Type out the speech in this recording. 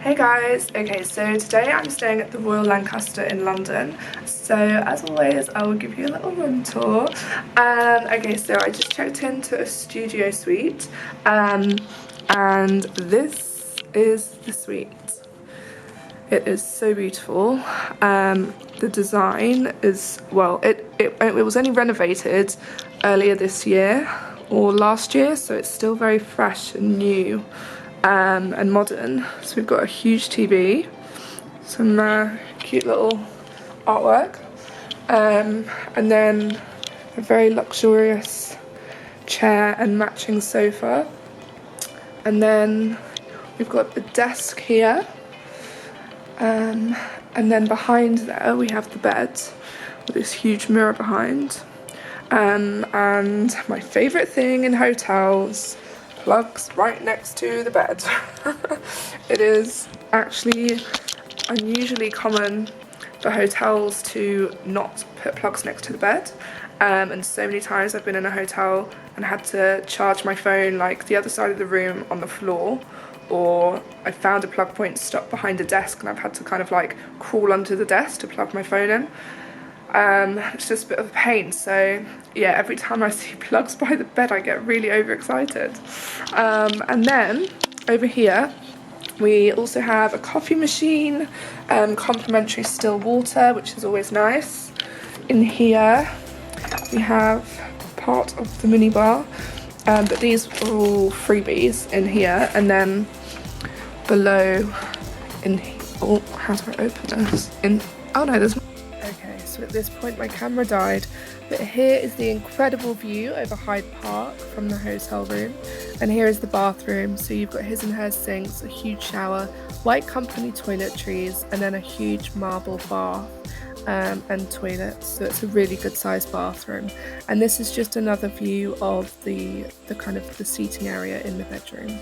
Hey guys, okay, so today I'm staying at the Royal Lancaster in London. So as always, I will give you a little room tour. Okay, so I just checked into a studio suite, and this is the suite. It is so beautiful. The design is, well, it was only renovated earlier this year or last year, so it's still very fresh and new. And modern. So we've got a huge TV, some cute little artwork, and then a very luxurious chair and matching sofa. And then we've got the desk here, and then behind there we have the bed with this huge mirror behind. And my favourite thing in hotels, plugs right next to the bed. It is actually unusually common for hotels to not put plugs next to the bed, and so many times I've been in a hotel and had to charge my phone like the other side of the room on the floor, or I found a plug point stuck behind a desk and I've had to kind of like crawl under the desk to plug my phone in. It's just a bit of a pain, so yeah, every time I see plugs by the bed I get really overexcited. And then over here we also have a coffee machine, complimentary still water, which is always nice. In here we have part of the minibar, but these are all freebies in here. And then below oh, how do I open this? Oh no, there's. Okay, so at this point my camera died, but here is the incredible view over Hyde Park from the hotel room, and here is the bathroom. So you've got his and hers sinks, a huge shower, white company toiletries, and then a huge marble bath and toilets. So it's a really good sized bathroom. And this is just another view of the kind of the seating area in the bedroom.